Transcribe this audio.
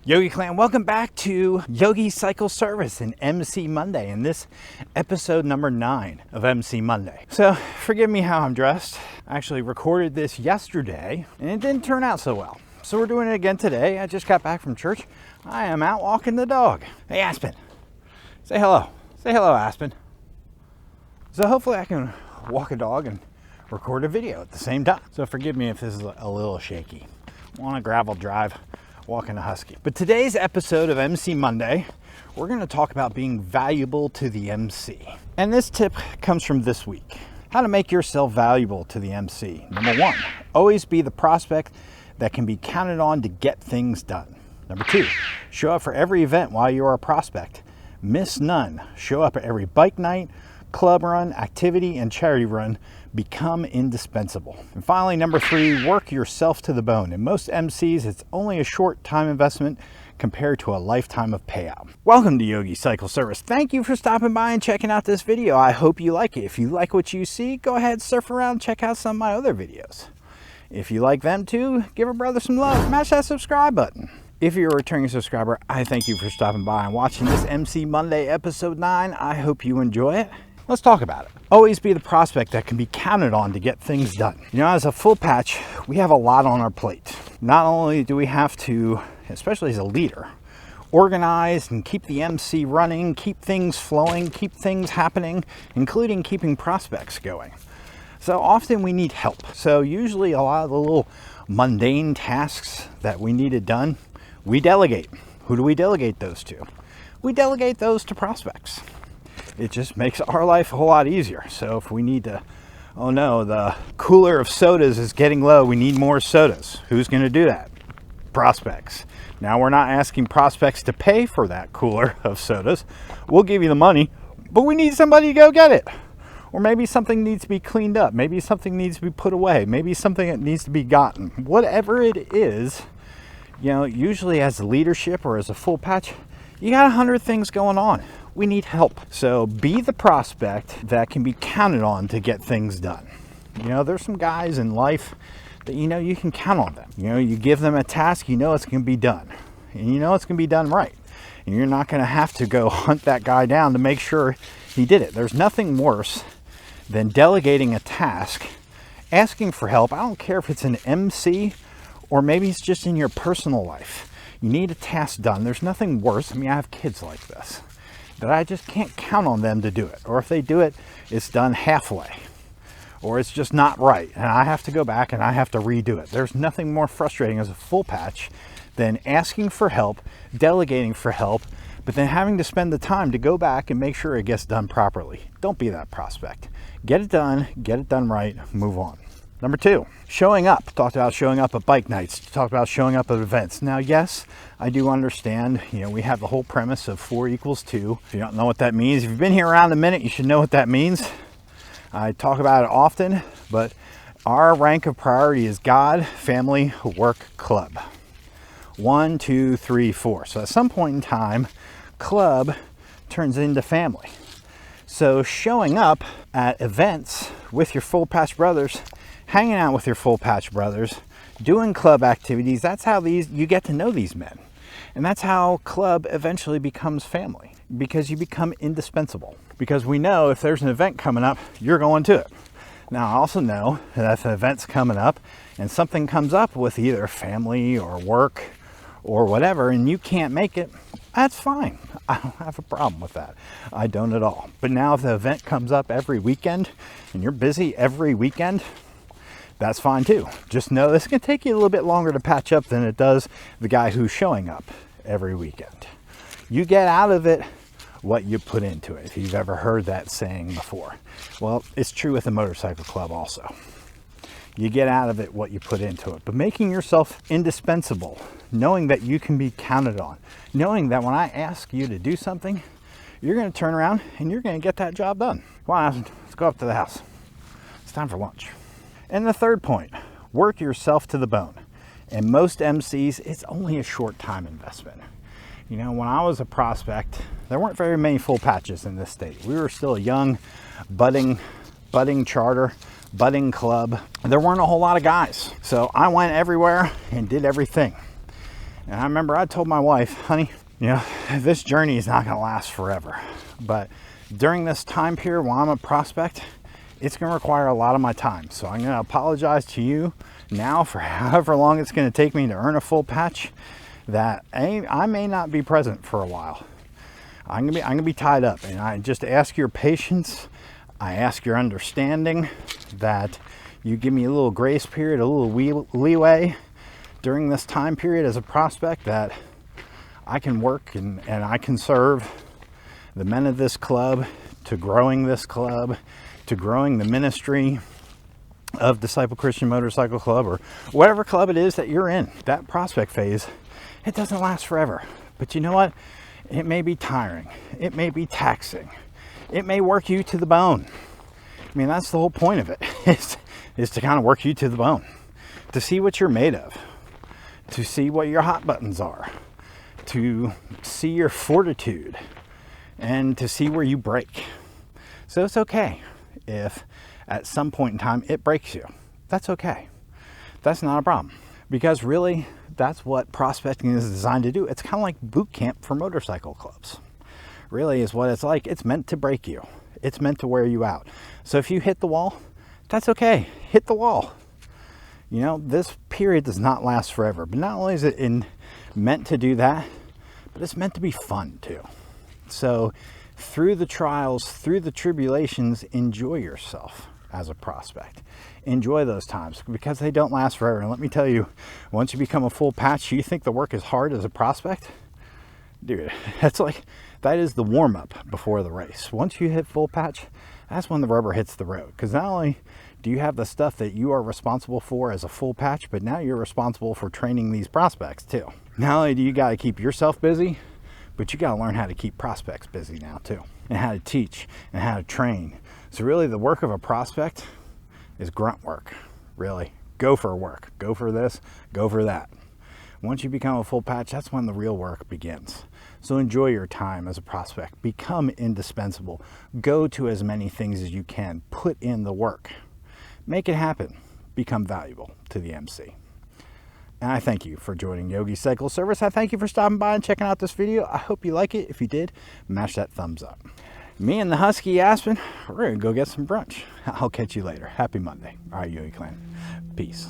Yogi Clan, welcome back to Yogi Cycle Service and MC Monday, and this episode number 9 of MC Monday. So forgive me how I'm dressed. I actually recorded this yesterday and it didn't turn out so well. So we're doing it again today. I just got back from church. I am out walking the dog. Hey Aspen, say hello. Say hello, Aspen. So hopefully I can walk a dog and record a video at the same time. So forgive me if this is a little shaky. I'm on a gravel drive, walking a husky. But today's episode of MC Monday, we're going to talk about being valuable to the MC. And this tip comes from this week. How to make yourself valuable to the MC. Number 1, always be the prospect that can be counted on to get things done. Number 2, show up for every event while you are a prospect. Miss none. Show up at every bike night, club run, activity, and charity run. Become indispensable. And finally, number 3, work yourself to the bone. In most MCs, it's only a short time investment compared to a lifetime of payout. Welcome to Yogi Cycle Service. Thank you for stopping by and checking out this video. I hope you like it. If you like what you see, go ahead, surf around, and check out some of my other videos. If you like them too, give a brother some love. Smash that subscribe button. If you're a returning subscriber, I thank you for stopping by and watching this MC Monday episode 9. I hope you enjoy it. Let's talk about it. Always be the prospect that can be counted on to get things done. You know, as a full patch, we have a lot on our plate. Not only do we have to, especially as a leader, organize and keep the MC running, keep things flowing, keep things happening, including keeping prospects going. So often we need help. So usually a lot of the little mundane tasks that we needed done, we delegate. Who do we delegate those to? We delegate those to prospects. It just makes our life a whole lot easier. So if we need to, oh no, the cooler of sodas is getting low, we need more sodas. Who's going to do that? Prospects. Now we're not asking prospects to pay for that cooler of sodas. We'll give you the money, but we need somebody to go get it. Or maybe something needs to be cleaned up. Maybe something needs to be put away. Maybe something that needs to be gotten. Whatever it is, you know, usually as a leadership or as a full patch, you got 100 things going on. We need help. So be the prospect that can be counted on to get things done. You know, there's some guys in life that you know you can count on them. You know, you give them a task, you know it's going to be done. And you know it's going to be done right. And you're not going to have to go hunt that guy down to make sure he did it. There's nothing worse than delegating a task, asking for help. I don't care if it's an MC or maybe it's just in your personal life. You need a task done. There's nothing worse. I mean, I have kids like this that I just can't count on them to do it. Or if they do it, it's done halfway. Or it's just not right. And I have to go back and I have to redo it. There's nothing more frustrating as a full patch than asking for help, delegating for help, but then having to spend the time to go back and make sure it gets done properly. Don't be that prospect. Get it done right, move on. Number 2, showing up. Talked about showing up at bike nights. Talked about showing up at events. Now, yes, I do understand, you know, we have the whole premise of 4 equals 2. If you don't know what that means, if you've been here around a minute, you should know what that means. I talk about it often, but our rank of priority is God, family, work, club. 1, 2, 3, 4. So at some point in time, club turns into family. So showing up at events with your full patch brothers, hanging out with your full patch brothers, doing club activities, that's how you get to know these men. And that's how club eventually becomes family, because you become indispensable. Because we know if there's an event coming up, you're going to it. Now I also know that if an event's coming up and something comes up with either family or work or whatever, and you can't make it, that's fine. I don't have a problem with that. I don't at all. But now if the event comes up every weekend and you're busy every weekend, that's fine too. Just know this can take you a little bit longer to patch up than it does the guy who's showing up every weekend. You get out of it what you put into it, if you've ever heard that saying before. Well, it's true with the motorcycle club also. You get out of it what you put into it. But making yourself indispensable, knowing that you can be counted on, knowing that when I ask you to do something, you're going to turn around and you're going to get that job done. Come on, let's go up to the house. It's time for lunch. And the third point, work yourself to the bone. And most MCs, it's only a short time investment. You know, when I was a prospect, there weren't very many full patches in this state. We were still a young, budding charter, budding club. There weren't a whole lot of guys. So I went everywhere and did everything. And I remember I told my wife, honey, you know, this journey is not going to last forever. But during this time period while I'm a prospect, it's going to require a lot of my time. So I'm going to apologize to you now for however long it's going to take me to earn a full patch that I may not be present for a while. I'm going to be tied up, and I just ask your patience. I ask your understanding that you give me a little grace period, a little leeway during this time period as a prospect, that I can work and I can serve the men of this club, to growing this club, to growing the ministry of Disciple Christian Motorcycle Club, or whatever club it is that you're in. That prospect phase, it doesn't last forever. But you know what? It may be tiring. It may be taxing. It may work you to the bone. I mean, that's the whole point of it, is to kind of work you to the bone, to see what you're made of, to see what your hot buttons are, to see your fortitude, and to see where you break. So it's okay if at some point in time it breaks you. That's okay. That's not a problem, because really that's what prospecting is designed to do. It's kind of like boot camp for motorcycle clubs. Really is what it's like. It's meant to break you. It's meant to wear you out. So if you hit the wall, that's okay. Hit the wall. You know, this period does not last forever. But not only is it meant to do that, but it's meant to be fun too. So through the trials, through the tribulations, enjoy yourself as a prospect. Enjoy those times, because they don't last forever. And let me tell you, once you become a full patch, you think the work is hard as a prospect? Dude, that is the warm-up before the race. Once you hit full patch, that's when the rubber hits the road. Because not only do you have the stuff that you are responsible for as a full patch, but now you're responsible for training these prospects too. Not only do you got to keep yourself busy, but you got to learn how to keep prospects busy now too, and how to teach and how to train. So really the work of a prospect is grunt work. Really, go for work, go for this, go for that. Once you become a full patch, that's when the real work begins. So enjoy your time as a prospect. Become indispensable. Go to as many things as you can. Put in the work. Make it happen. Become valuable to the MC. And I thank you for joining Yogi Cycle Service. I thank you for stopping by and checking out this video. I hope you like it. If you did, mash that thumbs up. Me and the Husky Aspen, we're going to go get some brunch. I'll catch you later. Happy Monday. All right, Yogi Clan. Peace.